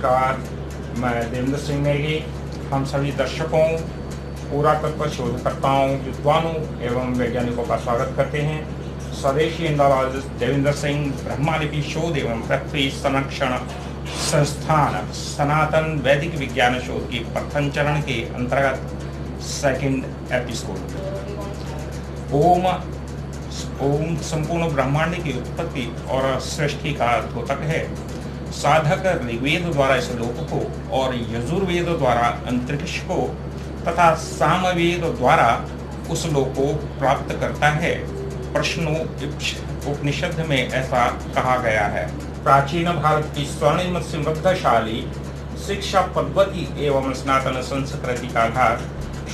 नमस्कार, मैं देवेंद्र सिंह नेगी। हम सभी दर्शकों, पुरातत्व शोधकर्ताओं, विद्वानों एवं वैज्ञानिकों का स्वागत करते हैं। स्वदेशी इंडोलॉजिस्ट देवेंद्र सिंह ब्रह्मालिपि शोध एवं पृथ्वी संरक्षण संस्थान सनातन वैदिक विज्ञान शोध की प्रथम चरण के अंतर्गत सेकंड एपिसोड। ओम संपूर्ण ब्रह्मांड की उत्पत्ति और सृष्टि का द्योतक है। साधक ऋग्वेद द्वारा इस लोक को और यजुर्वेद द्वारा अंतरिक्ष को तथा सामवेद द्वारा उस लोक को प्राप्त करता है। प्रश्नो उपनिषद में ऐसा कहा गया है। प्राचीन भारत की स्वर्णिम समृद्धशाली शिक्षा पद्धति एवं सनातन संस्कृति का आधार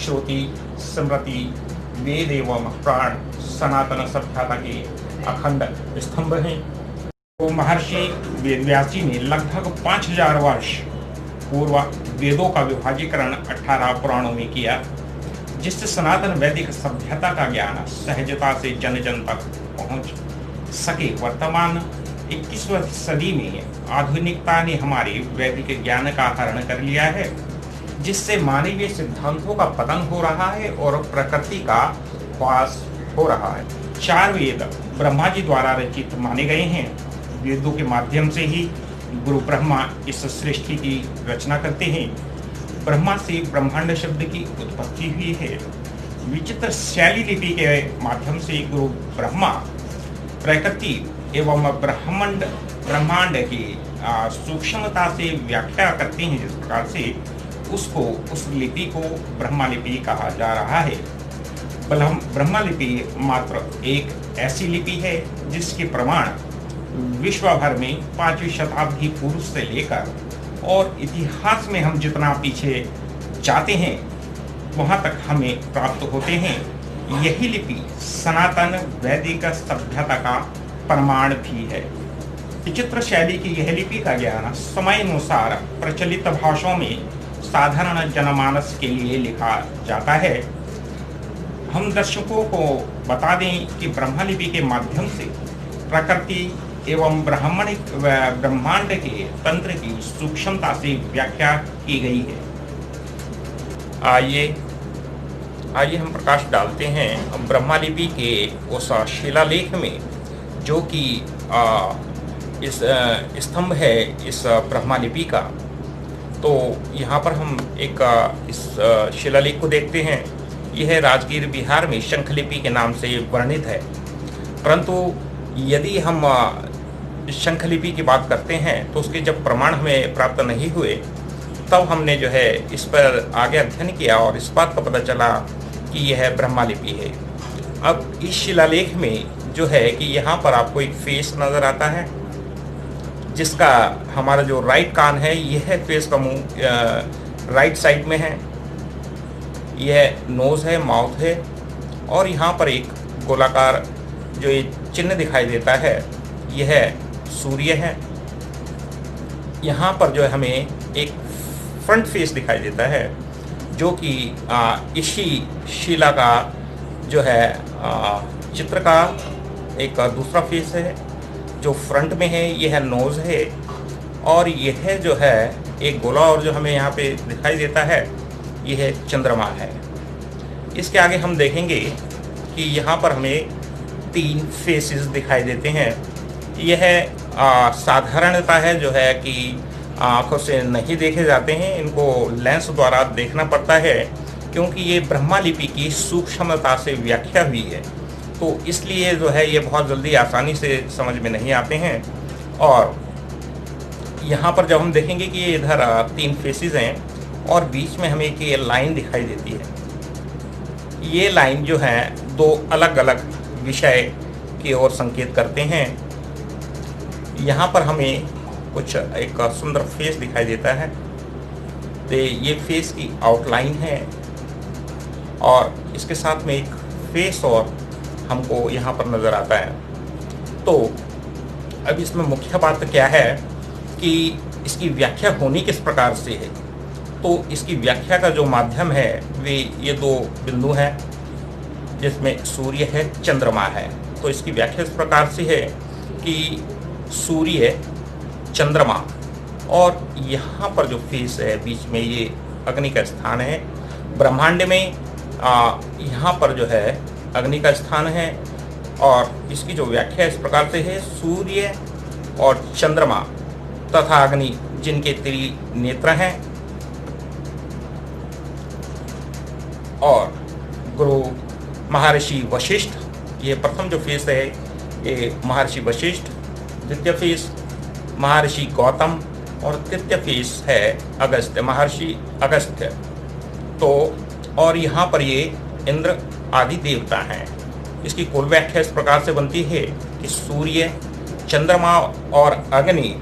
श्रुति, स्मृति, वेद एवं पुराण सनातन सभ्यता के अखंड स्तंभ हैं। तो महर्षि वेदव्यास जी ने लगभग 5000 वर्ष पूर्व वेदों का विभाजीकरण 18 पुराणों में किया, जिससे सनातन वैदिक सभ्यता का ज्ञान सहजता से जन जन तक पहुंच सके। वर्तमान 21वीं सदी में आधुनिकता ने हमारे वैदिक ज्ञान का हरण कर लिया है, जिससे मानवीय सिद्धांतों का पतन हो रहा है और प्रकृति का वास हो रहा है। 4 वेद ब्रह्मा जी द्वारा रचित माने गए हैं। वेदों के माध्यम से ही गुरु ब्रह्मा इस सृष्टि की रचना करते हैं। ब्रह्मा से ब्रह्मांड शब्द की उत्पत्ति हुई है। विचित्र शैली लिपि के माध्यम से गुरु ब्रह्मा प्रकृति एवं ब्रह्मांड की सूक्ष्मता से व्याख्या करते हैं, जिस प्रकार से उस लिपि को ब्रह्मालिपि कहा जा रहा है। ब्रह्मालिपि मात्र एक ऐसी लिपि है जिसके प्रमाण विश्व भर में 5वीं शताब्दी पूर्व से लेकर और इतिहास में हम जितना पीछे जाते हैं वहां तक हमें प्राप्त होते हैं। यही लिपि सनातन वैदिक सभ्यता का प्रमाण भी है। विचित्र शैली की यह लिपि का ज्ञान समय अनुसार प्रचलित भाषाओं में साधारण जनमानस के लिए लिखा जाता है। हम दर्शकों को बता दें कि ब्रह्मालिपि के माध्यम से प्रकृति एवं ब्रह्मांड के तंत्र की सूक्ष्मता से व्याख्या की गई है। आइए हम प्रकाश डालते हैं ब्रह्मालिपि के उस शिलालेख में, जो कि इस स्तंभ है इस ब्रह्मालिपि का। तो यहाँ पर हम एक इस शिलालेख को देखते हैं। यह राजगीर बिहार में शंखलिपि के नाम से वर्णित है। परंतु यदि हम शंखलिपि की बात करते हैं तो उसके जब प्रमाण हमें प्राप्त नहीं हुए, तब हमने जो है इस पर आगे अध्ययन किया और इस बात का पता चला कि यह ब्रह्मालिपि है। अब इस शिलालेख में जो है कि यहाँ पर आपको एक फेस नज़र आता है, जिसका हमारा जो राइट कान है, यह फेस का मुंह राइट साइड में है। यह नोज़ है, माउथ है, और यहाँ पर एक गोलाकार जो ये चिन्ह दिखाई देता है, यह सूर्य है। यहाँ पर जो है हमें एक फ्रंट फेस दिखाई देता है, जो कि इसी शिला का जो है चित्र का एक दूसरा फेस है, जो फ्रंट में है। यह नोज़ है, और यह जो है एक गोला और जो हमें यहाँ पे दिखाई देता है, यह चंद्रमा है। इसके आगे हम देखेंगे कि यहाँ पर हमें 3 फेसेस दिखाई देते हैं। यह साधारणता है जो है कि आँखों से नहीं देखे जाते हैं, इनको लेंस द्वारा देखना पड़ता है, क्योंकि ये ब्रह्मालिपि की सूक्ष्मता से व्याख्या हुई है। तो इसलिए जो है ये बहुत जल्दी आसानी से समझ में नहीं आते हैं। और यहाँ पर जब हम देखेंगे कि ये इधर 3 फेसेस हैं और बीच में हमें एक ये लाइन दिखाई देती है। ये लाइन जो है 2 अलग अलग विषय की ओर संकेत करते हैं। यहाँ पर हमें कुछ एक सुंदर फेस दिखाई देता है। तो ये फेस की आउटलाइन है, और इसके साथ में एक फेस और हमको यहाँ पर नज़र आता है। तो अब इसमें मुख्य बात क्या है कि इसकी व्याख्या होनी किस प्रकार से है। तो इसकी व्याख्या का जो माध्यम है वे ये 2 बिंदु हैं, जिसमें सूर्य है, चंद्रमा है। तो इसकी व्याख्या इस प्रकार से है कि सूर्य, चंद्रमा और यहाँ पर जो फेस है बीच में, ये अग्नि का स्थान है। ब्रह्मांड में यहाँ पर जो है अग्नि का स्थान है। और इसकी जो व्याख्या इस प्रकार से है, सूर्य और चंद्रमा तथा अग्नि जिनके त्रिनेत्र हैं, और गुरु महर्षि वशिष्ठ, ये प्रथम जो फेस है ये महर्षि वशिष्ठ, द्वितीय फेस महर्षि गौतम और तृतीय फेस है अगस्त्य, महर्षि अगस्त्य। तो और यहाँ पर ये इंद्र आदि देवता हैं। इसकी कुल व्याख्या इस प्रकार से बनती है कि सूर्य, चंद्रमा और अग्नि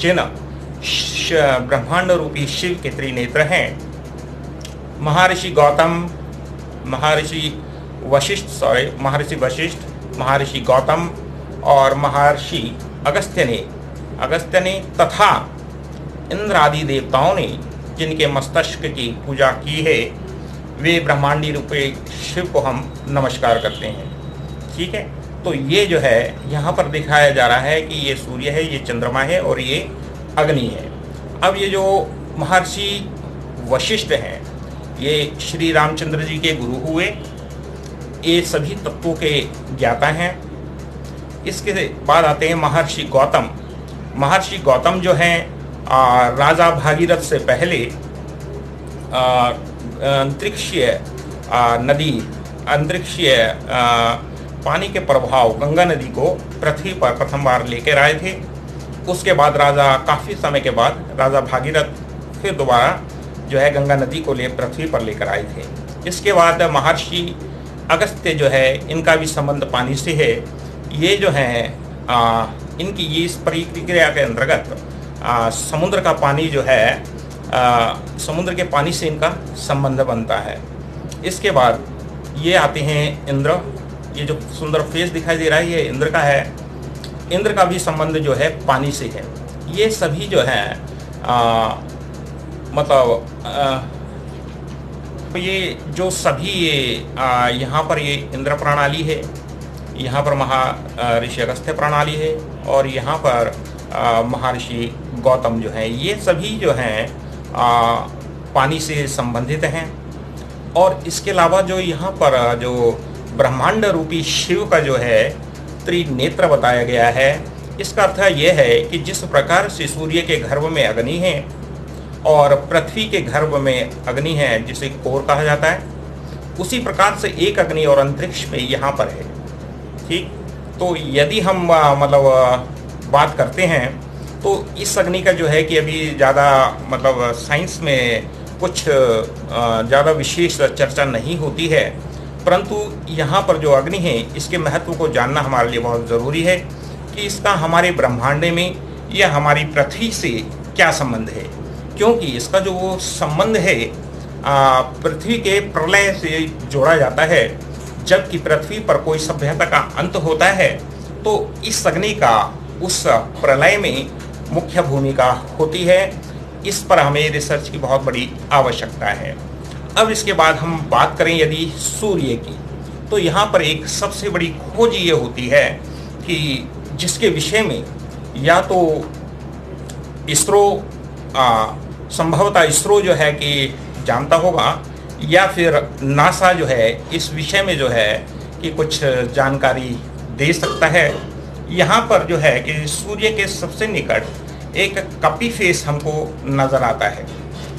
जिन ब्रह्मांड रूपी शिव के त्रिनेत्र हैं, महर्षि गौतम, महर्षि वशिष्ठ, महर्षि गौतम और महर्षि अगस्त्य ने तथा इंद्र आदि देवताओं ने जिनके मस्तिष्क की पूजा की है, वे ब्रह्मांडी रूपे शिव को हम नमस्कार करते हैं। ठीक है, तो ये जो है यहाँ पर दिखाया जा रहा है कि ये सूर्य है, ये चंद्रमा है और ये अग्नि है। अब ये जो महर्षि वशिष्ठ हैं, ये श्री रामचंद्र जी के गुरु हुए, ये सभी तत्वों के ज्ञाता हैं। इसके बाद आते हैं महर्षि गौतम। महर्षि गौतम जो हैं राजा भागीरथ से पहले अंतरिक्षीय पानी के प्रभाव गंगा नदी को पृथ्वी पर प्रथम बार लेकर आए थे। उसके बाद काफ़ी समय के बाद राजा भागीरथ फिर दोबारा जो है गंगा नदी को पृथ्वी पर लेकर आए थे। इसके बाद महर्षि अगस्त्य जो है, इनका भी संबंध पानी से है। ये जो है इनकी ये इस प्रक्रिया के अंतर्गत समुद्र का पानी जो है, समुद्र के पानी से इनका संबंध बनता है। इसके बाद ये आते हैं इंद्र। ये जो सुंदर फेस दिखाई दे रहा है ये इंद्र का है। इंद्र का भी संबंध जो है पानी से है। ये सभी जो है ये जो सभी ये यहाँ पर ये इंद्र प्रणाली है, यहाँ पर महर्षि अगस्त्य प्रणाली है और यहाँ पर महर्षि गौतम जो है, ये सभी जो हैं पानी से संबंधित हैं। और इसके अलावा जो यहाँ पर जो ब्रह्मांड रूपी शिव का जो है त्रिनेत्र बताया गया है, इसका अर्थ यह है कि जिस प्रकार से सूर्य के गर्भ में अग्नि है और पृथ्वी के गर्भ में अग्नि है जिसे कोर कहा जाता है, उसी प्रकार से एक अग्नि और अंतरिक्ष में यहाँ पर है। ठीक, तो यदि हम बात करते हैं तो इस अग्नि का जो है कि अभी ज़्यादा साइंस में कुछ ज़्यादा विशेष चर्चा नहीं होती है, परंतु यहाँ पर जो अग्नि है इसके महत्व को जानना हमारे लिए बहुत ज़रूरी है कि इसका हमारे ब्रह्मांड में या हमारी पृथ्वी से क्या संबंध है। क्योंकि इसका जो वो संबंध है पृथ्वी के प्रलय से जोड़ा जाता है। जबकि पृथ्वी पर कोई सभ्यता का अंत होता है तो इस अग्नि का उस प्रलय में मुख्य भूमिका होती है। इस पर हमें रिसर्च की बहुत बड़ी आवश्यकता है। अब इसके बाद हम बात करें यदि सूर्य की, तो यहाँ पर एक सबसे बड़ी खोज ये होती है कि जिसके विषय में या तो इसरो संभवतः इसरो जो है कि जानता होगा या फिर नासा जो है इस विषय में जो है कि कुछ जानकारी दे सकता है। यहाँ पर जो है कि सूर्य के सबसे निकट एक कपी फेस हमको नज़र आता है।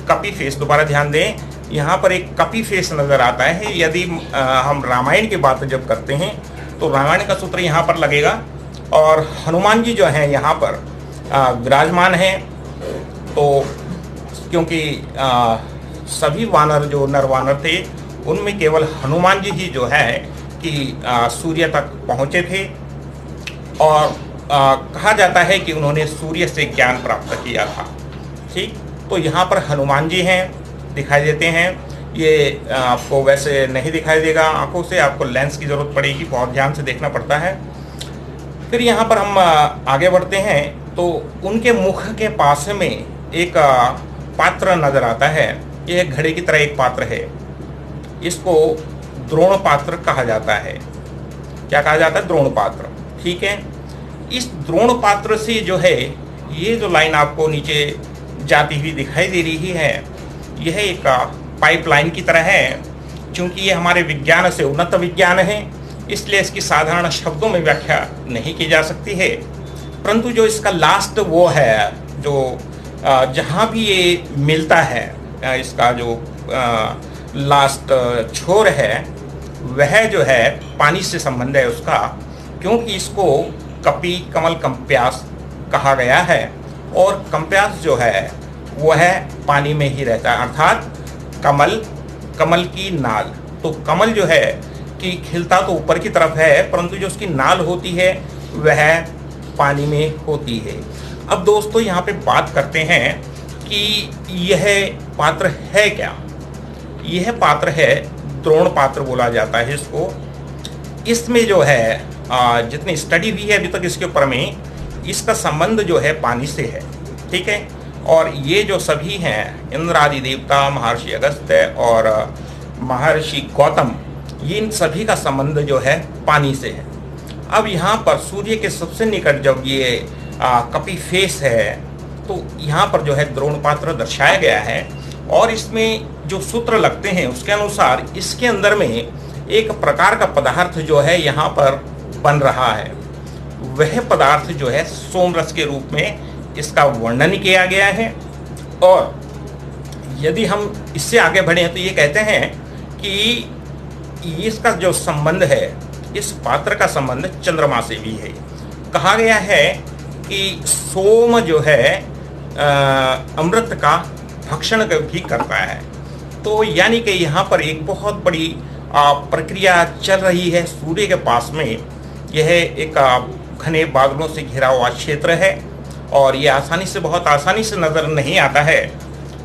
कपी फेस, दोबारा ध्यान दें, यहाँ पर एक कपी फेस नज़र आता है। यदि हम रामायण की बात जब करते हैं तो रामायण का सूत्र यहाँ पर लगेगा और हनुमान जी जो हैं यहाँ पर विराजमान हैं। तो क्योंकि सभी वानर जो नर वानर थे उनमें केवल हनुमान जी ही जो है कि सूर्य तक पहुँचे थे और कहा जाता है कि उन्होंने सूर्य से ज्ञान प्राप्त किया था। ठीक, तो यहाँ पर हनुमान जी हैं, दिखाई देते हैं। ये आपको वैसे नहीं दिखाई देगा आंखों से, आपको लेंस की ज़रूरत पड़ेगी, बहुत ध्यान से देखना पड़ता है। फिर यहाँ पर हम आगे बढ़ते हैं तो उनके मुख के पास में एक पात्र नज़र आता है। यह घड़े की तरह एक पात्र है। इसको द्रोण पात्र कहा जाता है। क्या कहा जाता है? द्रोण पात्र। ठीक है, इस द्रोण पात्र से जो है ये जो लाइन आपको नीचे जाती हुई दिखाई दे रही है। यह एक पाइपलाइन की तरह है। चूंकि ये हमारे विज्ञान से उन्नत विज्ञान है, इसलिए इसकी साधारण शब्दों में व्याख्या नहीं की जा सकती है। परंतु जो इसका लास्ट वो है, जो जहाँ भी ये मिलता है, इसका जो लास्ट छोर है, वह जो है पानी से संबंध है उसका, क्योंकि इसको कपि कमल कंप्यास कहा गया है। और कंप्यास जो है वो है पानी में ही रहता है, अर्थात कमल की नाल। तो कमल जो है कि खिलता तो ऊपर की तरफ है, परंतु जो उसकी नाल होती है वह पानी में होती है। अब दोस्तों यहाँ पे बात करते हैं कि यह पात्र है क्या। यह पात्र है द्रोण पात्र बोला जाता है इसको। इसमें जो है जितनी स्टडी हुई है अभी तक इसके ऊपर में, इसका संबंध जो है पानी से है, ठीक है। और ये जो सभी हैं, इंद्र आदि देवता, महर्षि अगस्त्य और महर्षि गौतम, ये इन सभी का संबंध जो है पानी से है। अब यहाँ पर सूर्य के सबसे निकट जब ये कपि फेस है, तो यहाँ पर जो है द्रोण पात्र दर्शाया गया है। और इसमें जो सूत्र लगते हैं उसके अनुसार इसके अंदर में एक प्रकार का पदार्थ जो है यहाँ पर बन रहा है। वह पदार्थ जो है सोमरस के रूप में इसका वर्णन किया गया है। और यदि हम इससे आगे बढ़े तो ये कहते हैं कि इसका जो संबंध है, इस पात्र का संबंध चंद्रमा से भी है। कहा गया है कि सोम जो है अमृत का भक्षण भी करता है। तो यानी कि यहाँ पर एक बहुत बड़ी प्रक्रिया चल रही है सूर्य के पास में। यह एक घने बादलों से घिरा हुआ क्षेत्र है और ये बहुत आसानी से नज़र नहीं आता है।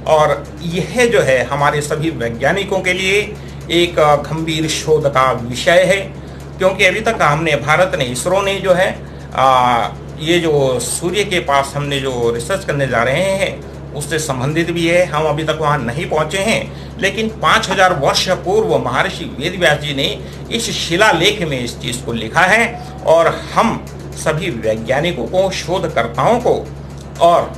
और यह जो है हमारे सभी वैज्ञानिकों के लिए एक गंभीर शोध का विषय है, क्योंकि अभी तक हमने भारत ने, इसरो ने जो है ये जो सूर्य के पास हमने जो रिसर्च करने जा रहे हैं उससे संबंधित भी है। हम अभी तक वहाँ नहीं पहुँचे हैं, लेकिन 5000 वर्ष पूर्व महर्षि वेदव्यास जी ने इस शिलालेख में इस चीज़ को लिखा है। और हम सभी वैज्ञानिकों को, शोधकर्ताओं को, और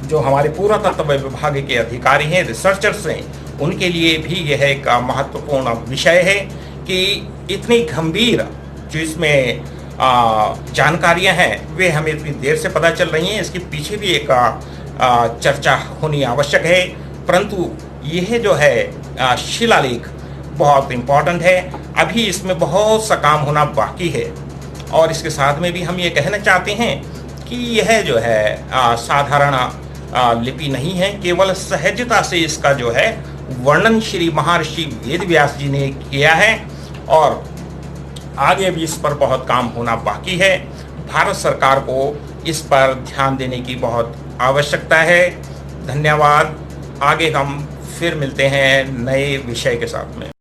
जो हमारे पुरातत्व विभाग के अधिकारी हैं, रिसर्चर्स हैं, उनके लिए भी यह एक महत्वपूर्ण विषय है कि इतनी गंभीर जो इसमें जानकारियां हैं वे हमें इतनी देर से पता चल रही हैं। इसके पीछे भी एक चर्चा होनी आवश्यक है। परंतु यह जो है शिलालेख बहुत इम्पॉर्टेंट है। अभी इसमें बहुत सा काम होना बाकी है। और इसके साथ में भी हम ये कहना चाहते हैं कि यह जो है साधारण लिपि नहीं है, केवल सहजता से इसका जो है वर्णन श्री महर्षि वेदव्यास जी ने किया है। और आगे भी इस पर बहुत काम होना बाकी है। भारत सरकार को इस पर ध्यान देने की बहुत आवश्यकता है। धन्यवाद। आगे हम फिर मिलते हैं नए विषय के साथ में।